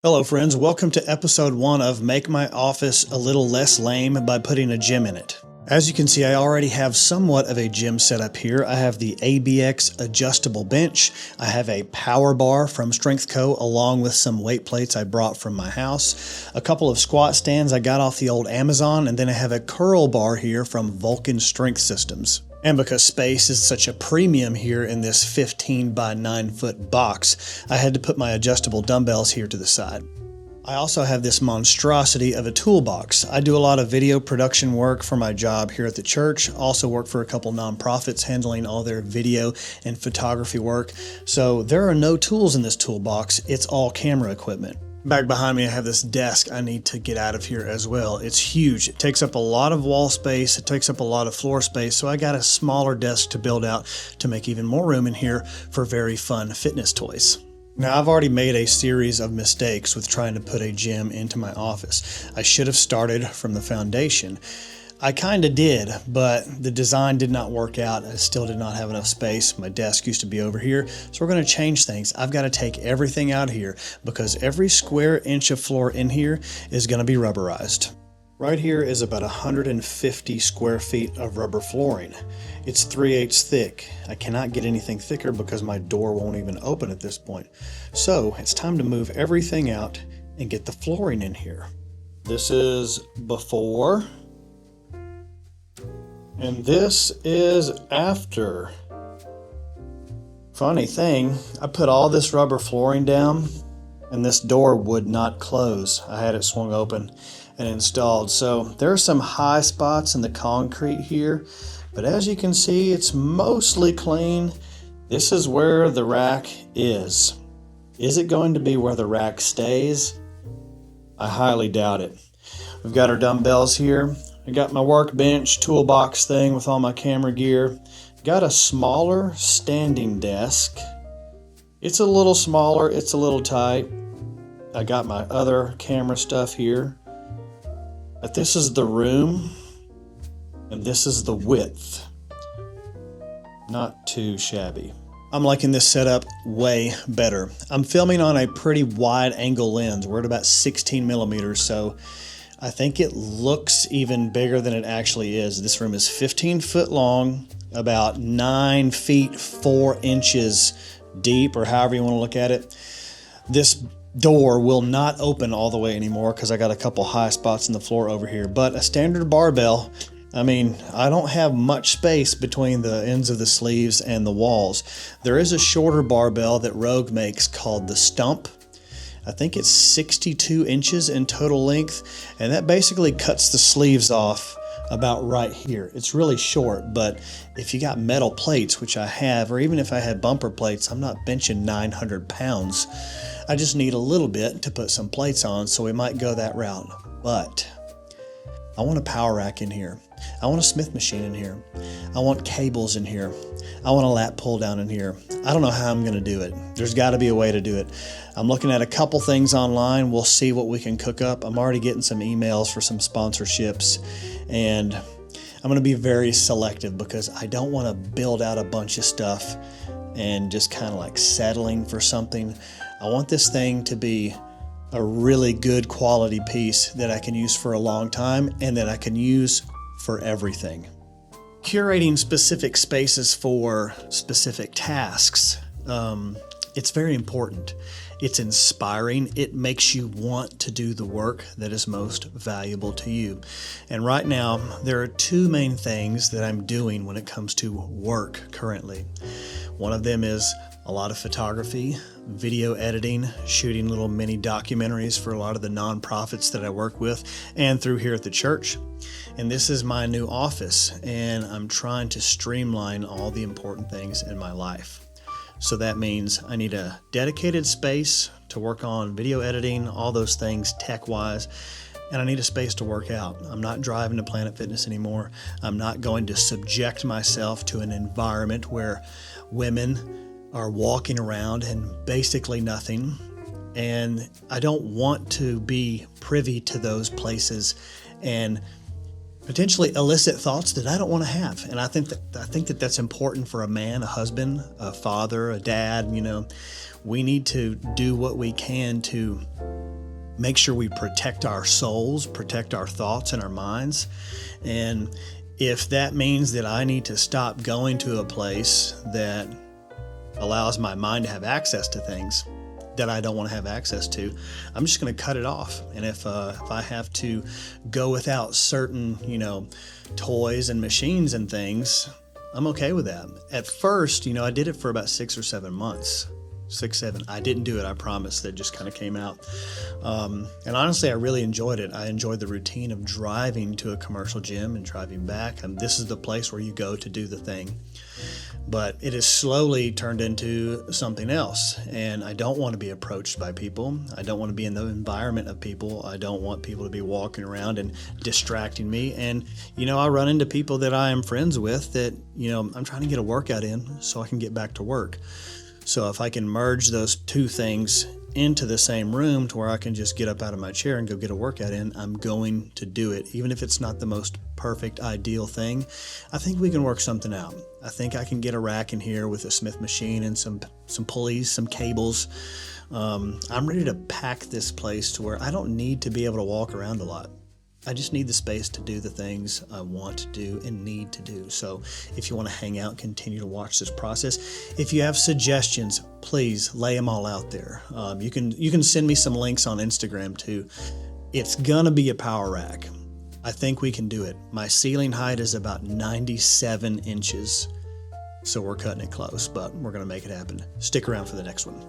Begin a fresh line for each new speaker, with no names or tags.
Hello friends, welcome to episode 1 of Make My Office a Little Less Lame by Putting a Gym in It. As you can see, I already have somewhat of a gym set up here. I have the ABX adjustable bench. I have a power bar from Strength Co. along with some weight plates I brought from my house. A couple of squat stands I got off the old Amazon, and then I have a curl bar here from Vulcan Strength Systems. And because space is such a premium here in this 15 by 9 foot box, I had to put my adjustable dumbbells here to the side. I also have this monstrosity of a toolbox. I do a lot of video production work for my job here at the church. Also work for a couple nonprofits handling all their video and photography work. So there are no tools in this toolbox. It's all camera equipment. Back behind me, I have this desk I need to get out of here as well. It's huge. It takes up a lot of wall space. It takes up a lot of floor space. So I got a smaller desk to build out to make even more room in here for very fun fitness toys. Now, I've already made a series of mistakes with trying to put a gym into my office. I should have started from the foundation. I kind of did, but the design did not work out. I still did not have enough space. My desk used to be over here, so we're going to change things. I've got to take everything out here because every square inch of floor in here is going to be rubberized. Right here is about 150 square feet of rubber flooring. It's 3/8 thick. I cannot get anything thicker because my door won't even open at this point. So it's time to move everything out and get the flooring in here. This is before, and this is after. Funny thing, I put all this rubber flooring down and this door would not close. I had it swung open and installed. So there are some high spots in the concrete here, but as you can see, it's mostly clean. This is where the rack is. Is it going to be where the rack stays? I highly doubt it. We've got our dumbbells here. I got my workbench toolbox thing with all my camera gear. Got a smaller standing desk. It's a little smaller, it's a little tight. I got my other camera stuff here. But this is the room, and this is the width. Not too shabby. I'm liking this setup way better. I'm filming on a pretty wide angle lens. We're at about 16 millimeters, so I think it looks even bigger than it actually is. This room is 15 foot long, about 9 feet 4 inches deep, or however you want to look at it. This door will not open all the way anymore because I got a couple high spots in the floor over here. But a standard barbell, I mean, I don't have much space between the ends of the sleeves and the walls. There is a shorter barbell that Rogue makes called the Stump. I think it's 62 inches in total length, and that basically cuts the sleeves off about right here. It's really short, but if you got metal plates, which I have, or even if I had bumper plates, I'm not benching 900 pounds. I just need a little bit to put some plates on, so we might go that route. But I want a power rack in here. I want a Smith machine in here. I want cables in here. I want a lat pull down in here. I don't know how I'm going to do it. There's got to be a way to do it. I'm looking at a couple things online. We'll see what we can cook up. I'm already getting some emails for some sponsorships, and I'm going to be very selective because I don't want to build out a bunch of stuff and just kind of like settling for something. I want this thing to be a really good quality piece that I can use for a long time and that I can use for everything. Curating specific spaces for specific tasks, it's very important. It's inspiring. It makes you want to do the work that is most valuable to you. And right now, there are two main things that I'm doing when it comes to work currently. One of them is a lot of photography, video editing, shooting little mini documentaries for a lot of the nonprofits that I work with and through here at the church. And this is my new office, and I'm trying to streamline all the important things in my life. So that means I need a dedicated space to work on video editing, all those things tech-wise, and I need a space to work out. I'm not driving to Planet Fitness anymore. I'm not going to subject myself to an environment where women are walking around and basically nothing. And I don't want to be privy to those places and potentially elicit thoughts that I don't want to have. And I think that that's important for a man, a husband, a father, a dad. You know, we need to do what we can to make sure we protect our souls, protect our thoughts and our minds. And if that means that I need to stop going to a place that allows my mind to have access to things that I don't want to have access to, I'm just going to cut it off. And if I have to go without certain, toys and machines and things, I'm okay with that. At first, I did it for about 6 or 7 months. 6, 7. I didn't do it, I promise. That just kind of came out. And honestly, I really enjoyed it. I enjoyed the routine of driving to a commercial gym and driving back. And this is the place where you go to do the thing. But it has slowly turned into something else. And I don't want to be approached by people. I don't want to be in the environment of people. I don't want people to be walking around and distracting me. And, I run into people that I am friends with that, I'm trying to get a workout in so I can get back to work. So if I can merge those two things into the same room to where I can just get up out of my chair and go get a workout in, I'm going to do it. Even if it's not the most perfect, ideal thing, I think we can work something out. I think I can get a rack in here with a Smith machine and some pulleys, some cables. I'm ready to pack this place to where I don't need to be able to walk around a lot. I just need the space to do the things I want to do and need to do. So if you want to hang out, continue to watch this process. If you have suggestions, please lay them all out there. You can send me some links on Instagram too. It's gonna be a power rack. I think we can do it. My ceiling height is about 97 inches. So we're cutting it close, but we're gonna make it happen. Stick around for the next one.